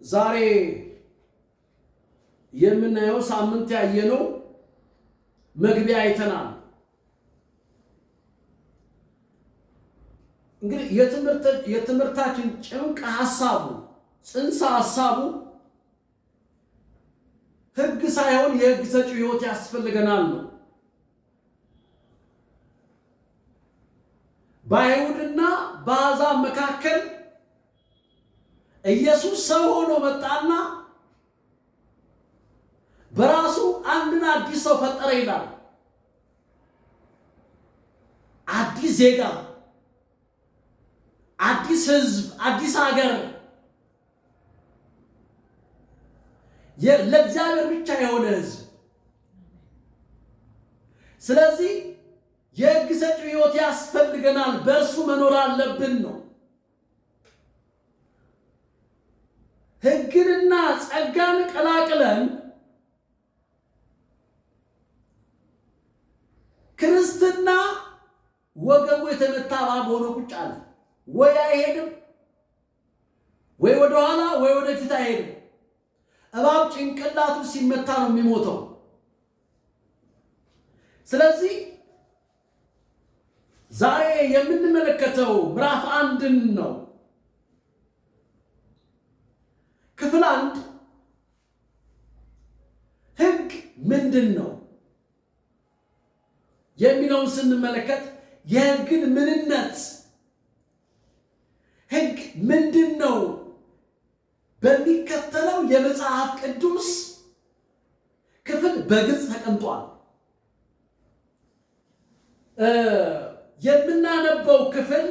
ዛሬ የምናየው ሳምንት ያየነው መግቢያ አይተናል። እንግዲህ የትምህርታችን ጭንቅ ሐሳቡ ጽንሰ ሐሳቡ ሕግ ሳይሆን የሕግ ሰጪ ሕይወት ያስፈልገናል ነው። በአይሁድና በአሕዛብ መካከል ኢየሱስ ሰው ሆኖ መጣና በራሱ አንድን አዲስ ሰው ፈጠረ ይላል። አዲስ ዜጋ፣ አዲስ ሕዝብ፣ አዲስ ሀገር፣ ለእግዚአብሔር ብቻ የሆነ ሕዝብ። ስለዚህ የሕግ ሰጪ ሕይወት ያስፈልገናል፣ በእርሱ መኖር አለብን ነው። ሕግንና ጸጋን ቀላቅለን ክርስትና ወገቡ የተመታ እባብ ሆኖ ቁጭ አለ። ወይ አይሄድም፣ ወይ ወደ ኋላ ወይ ወደፊት አይሄድም። እባብ ጭንቅላቱ ሲመታ ነው የሚሞተው። ስለዚህ ዛሬ የምንመለከተው ምዕራፍ 1 ነው። ክፍል 1 ሕግ ምንድን ነው የሚለውን ስንመለከት የሕግን ምንነት፣ ሕግ ምንድን ነው በሚከተለው የመጽሐፍ ቅዱስ ክፍል በግልጽ ተቀምጧል። የምናነበው ክፍል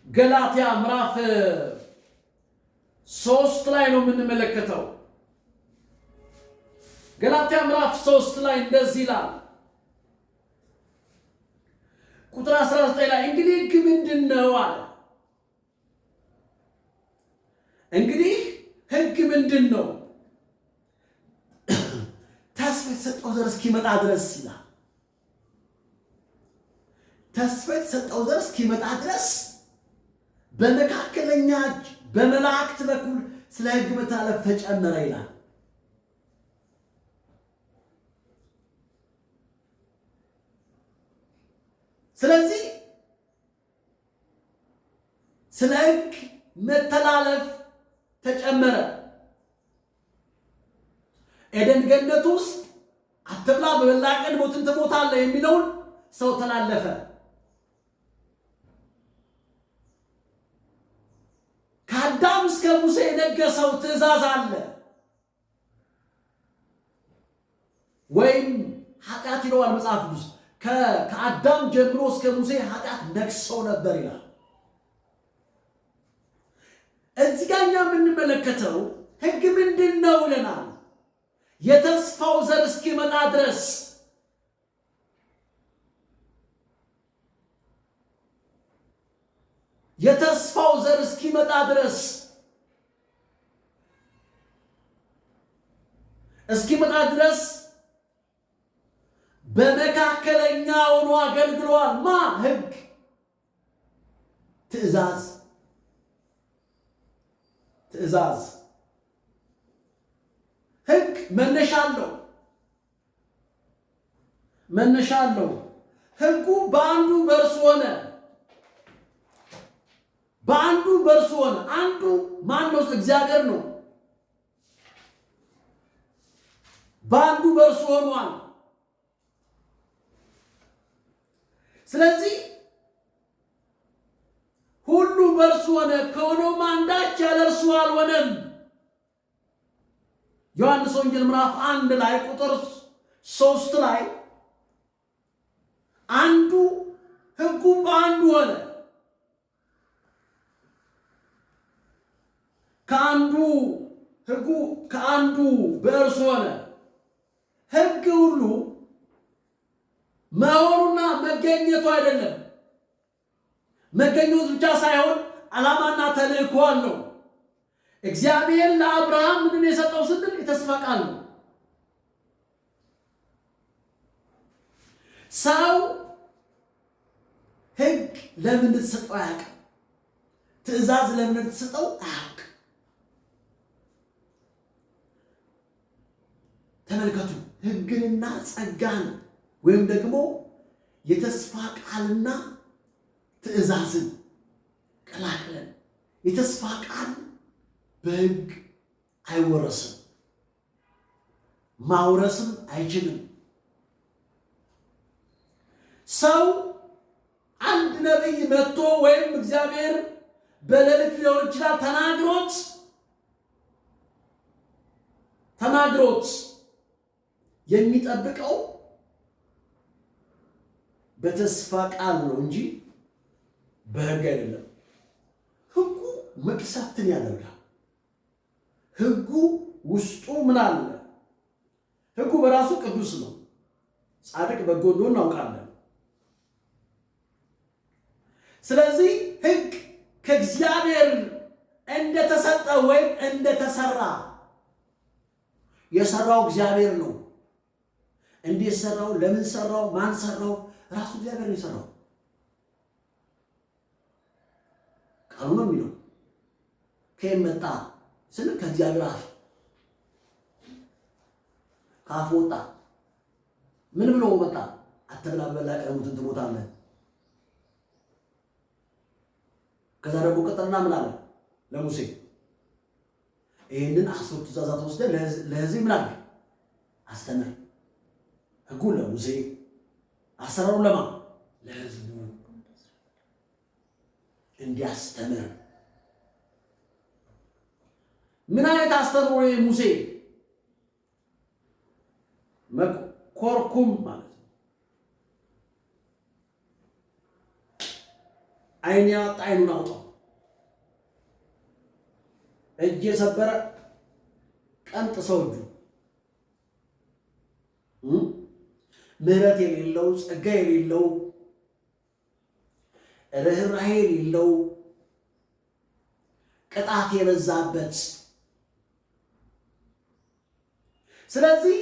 ገላትያ ምዕራፍ 3 ላይ ነው የምንመለከተው። ገላትያ ምዕራፍ 3 ላይ እንደዚህ ይላል። ቁጥር 19 ላይ እንግዲህ ሕግ ምንድን ነው አለ። እንግዲህ ሕግ ምንድን ነው? ተስፋ የተሰጠው ዘር እስኪመጣ ድረስ ይላል። ተስፋ የተሰጠው ዘር እስኪመጣ ድረስ በመካከለኛ በመላእክት በኩል ስለ ሕግ መተላለፍ ተጨመረ ይላል። ስለዚህ ስለ ሕግ መተላለፍ ተጨመረ። ኤደን ገነት ውስጥ አትብላ በበላ ቀን ሞትን ትሞታለህ የሚለውን ሰው ተላለፈ። ከአዳም እስከ ሙሴ የነገሰው ትእዛዝ አለ። ወይም ኃጢአት ይለዋል መጽሐፍ ቅዱስ። ከአዳም ጀምሮ እስከ ሙሴ ኃጢአት ነግሰው ነበር ይላል። እዚህ ጋር እኛ የምንመለከተው ሕግ ምንድን ነው ይለናል። የተስፋው ዘር እስኪመጣ ድረስ የተስፋው ዘር እስኪመጣ ድረስ በመካከለኛ ሆኖ አገልግሏል። ማ ሕግ፣ ትእዛዝ ሕግ መነሻ አለው። ሕጉ በአንዱ በእርሱ ሆነ። አንዱ ማን ነው? እግዚአብሔር ነው። በአንዱ በእርሱ ሆኗል። ስለዚህ ሁሉ በእርሱ ሆነ፣ ከሆነውም አንዳች ያለ እርሱ አልሆነም። ዮሐንስ ወንጌል ምዕራፍ 1 ላይ ቁጥር 3 ላይ አንዱ ሕጉ በአንዱ ሆነ፣ ከአንዱ በእርሱ ሆነ። ሕግ ሁሉ መሆኑና መገኘቱ አይደለም። መገኘቱ ብቻ ሳይሆን ዓላማና ተልእኮ አለው። እግዚአብሔር ለአብርሃም ምንን የሰጠው ስንል የተስፋ ቃል ነው። ሰው ሕግ ለምን እንደተሰጠው አያውቅም። ትእዛዝ ለምን እንደተሰጠው አያውቅም። ተመልከቱ፣ ሕግንና ጸጋን ወይም ደግሞ የተስፋ ቃልና ትእዛዝን ቀላቅለን የተስፋ ቃል በሕግ አይወረስም፣ ማውረስም አይችልም። ሰው አንድ ነቢይ መጥቶ ወይም እግዚአብሔር በሌሊት ሊሆን ይችላል ተናግሮት የሚጠብቀው በተስፋ ቃል ነው እንጂ በሕግ አይደለም። ሕጉ መቅሰፍትን ያደርጋል። ሕጉ ውስጡ ምን አለ? ሕጉ በራሱ ቅዱስ ነው። ጻድቅ በጎ እንደሆነ እናውቃለን። ስለዚህ ሕግ ከእግዚአብሔር እንደተሰጠ ወይም እንደተሰራ የሰራው እግዚአብሔር ነው። እንዴት ሰራው? ለምን ሰራው? ማን ሰራው? ራሱ እግዚአብሔር ነው የሰራው። ቃሉ ነው የሚለው። ከየት መጣ ስል ከእግዚአብሔር አፍ ከአፍ ወጣ። ምን ብሎ መጣ? አትብላ በበላ ቀን ሙትን ትሞታለህ። ከዛ ደግሞ ቀጠልና ምን አለ ለሙሴ? ይህንን 10 ትእዛዛት ወስደህ ለሕዝብ ምን አለ? አስተምር። ሕጉን ለሙሴ አሰራሩን ለማ? ለሕዝቡ እንዲያስተምር። ምን አይነት አስተምሮ? ሙሴ መኮርኩም ማለት ነው። ዓይን ያወጣ ዓይኑን አውጣው፣ እጅ የሰበረ ቀንጥሰው እጁ። ምሕረት የሌለው ጸጋ የሌለው ርኅራኄ የሌለው ቅጣት የበዛበት። ስለዚህ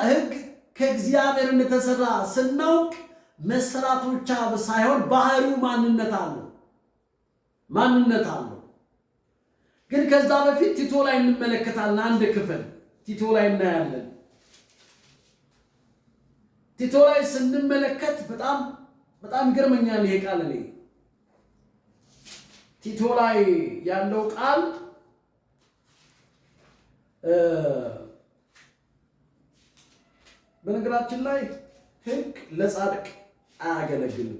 ሕግ ከእግዚአብሔር እንደተሰራ ስናውቅ መሰራቱ ብቻ ሳይሆን ባህሪው ማንነት አለው። ግን ከዛ በፊት ቲቶ ላይ እንመለከታለን። አንድ ክፍል ቲቶ ላይ እናያለን። ቲቶ ላይ ስንመለከት በጣም ይገርመኛል ይሄ ቃል። እኔ ቲቶ ላይ ያለው ቃል በነገራችን ላይ ሕግ ለጻድቅ አያገለግልም።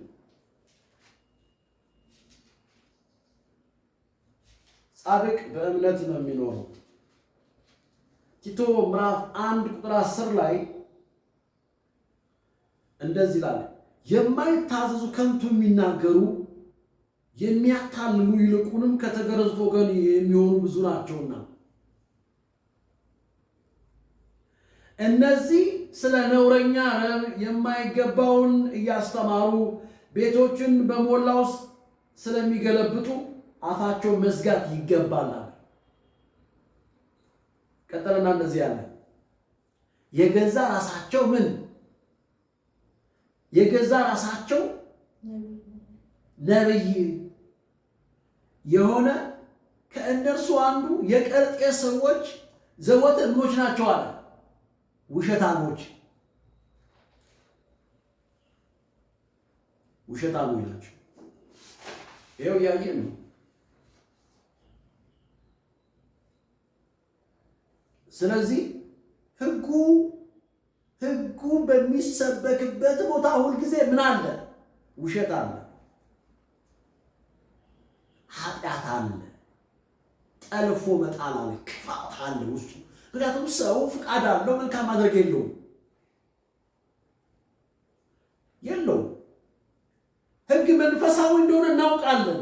ጻድቅ በእምነት ነው የሚኖረው። ቲቶ ምዕራፍ 1 ቁጥር 10 ላይ እንደዚህ ይላል፣ የማይታዘዙ ከንቱ የሚናገሩ የሚያታልሉ ይልቁንም ከተገረዙት ወገን የሚሆኑ ብዙ ናቸውና እነዚህ ስለ ነውረኛ ረብ የማይገባውን እያስተማሩ ቤቶችን በሞላ ውስጥ ስለሚገለብጡ አፋቸው መዝጋት ይገባል። ቀጠለና እንደዚህ ያለ የገዛ ራሳቸው ነብይ የሆነ ከእነርሱ አንዱ የቀርጤስ ሰዎች ዘወትር ምኖች ናቸው አለ፣ ውሸታሞች ናቸው። ይኸው እያየን ነው። ስለዚህ ሕጉ በሚሰበክበት ቦታ ሁልጊዜ ምን አለ? ውሸት አለ፣ ኃጢአት አለ፣ ጠልፎ መጣል አለ፣ ክፋት አለ ውስጡ። ምክንያቱም ሰው ፍቃድ አለው፣ መልካም ማድረግ የለውም። ሕግ መንፈሳዊ እንደሆነ እናውቃለን።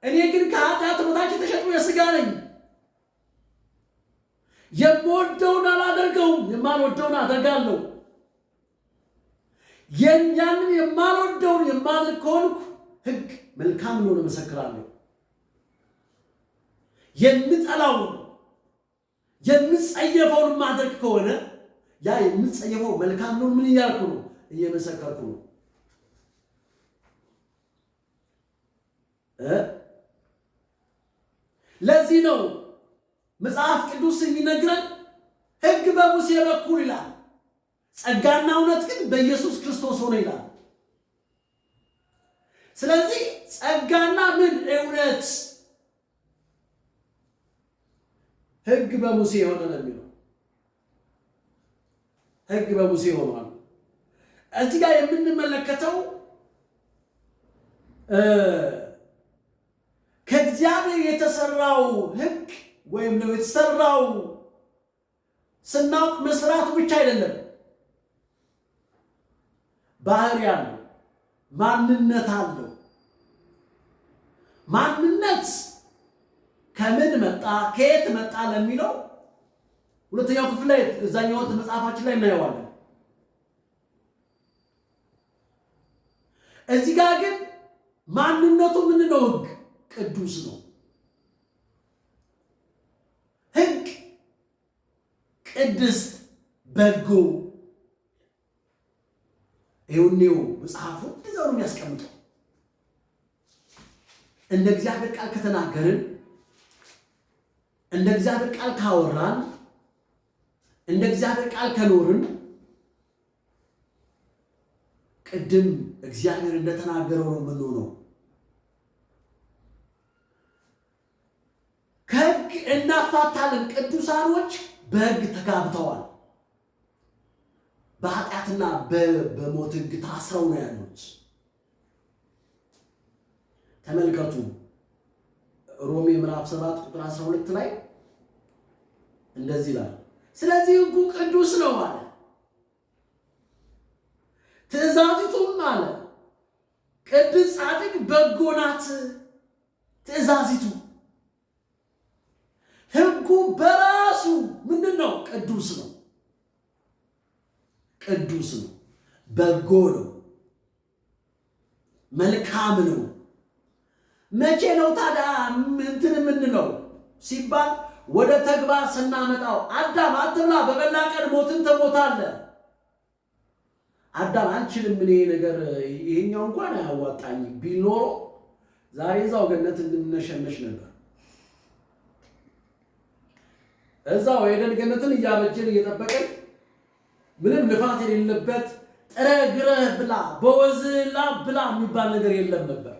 እኔ ግን ከኃጢአት በታች የተሸጥኩ የሥጋ ነኝ። የምወደውን አላደርገውም፣ የማልወደውን አደርጋለሁ። ያንን የማልወደውን የማደርግ ከሆንኩ ሕግ መልካም እንደሆነ መሰክራለሁ። የምጠላውን የምጸየፈውን ማድረግ ከሆነ ያ የምጸየፈው መልካም ነው ምን እያልኩ ነው? እየመሰከርኩ ነው። ለዚህ ነው መጽሐፍ ቅዱስ የሚነግረን ሕግ በሙሴ በኩል ይላል፣ ጸጋና እውነት ግን በኢየሱስ ክርስቶስ ሆነ ይላል። ስለዚህ ጸጋና ምን እውነት ሕግ በሙሴ ሆነ ነው የሚለው። ሕግ በሙሴ ሆኗል። እዚህ ጋር የምንመለከተው ከእግዚአብሔር የተሰራው ሕግ ወይም ነው የተሰራው ስናውቅ መስራቱ ብቻ አይደለም፣ ባህሪ አለው፣ ማንነት አለው። ማንነት ከምን መጣ ከየት መጣ ለሚለው ሁለተኛው ክፍል ላይ እዛኛው መጽሐፋችን ላይ እናየዋለን። እዚህ ጋር ግን ማንነቱ ምን ነው? ሕግ ቅዱስ ነው። ሕግ ቅድስት፣ በጎ ይሁንው መጽሐፉ እንደዛው ነው የሚያስቀምጠው። እንደ እግዚአብሔር ቃል ከተናገርን፣ እንደ እግዚአብሔር ቃል ካወራን፣ እንደ እግዚአብሔር ቃል ከኖርን ቅድም እግዚአብሔር እንደተናገረው ነው የምንሆነው። ከሕግ እናፋታለን። ቅዱሳኖች በሕግ ተጋብተዋል። በኃጢአትና በሞት ሕግ ታስረው ነው ያሉት። ተመልከቱ ሮሜ ምዕራፍ 7 ቁጥር 12 ላይ እንደዚህ ይላል፣ ስለዚህ ሕጉ ቅዱስ ነው አለ፣ ትእዛዚቱም አለ ቅድስ፣ ጻድቅ፣ በጎ ናት። ትእዛዚቱ ሕጉ በራሱ ምንድን ነው? ቅዱስ ነው። ቅዱስ ነው፣ በጎ ነው፣ መልካም ነው። መቼ ነው ታዲያ እንትን የምንለው ሲባል ወደ ተግባር ስናመጣው፣ አዳም አትብላ በበላ ቀን ሞትን ትሞታለህ። አዳም አልችልም እኔ ነገር ይሄኛው እንኳን አያዋጣኝ ቢል ኖሮ ዛሬ እዛው ገነት እንነሸነሽ ነበር። እዛው ሄደን ገነትን እያበጀን እየጠበቅን ምንም ልፋት የሌለበት ጥረ ግረህ ብላ በወዝላ ብላ የሚባል ነገር የለም ነበር።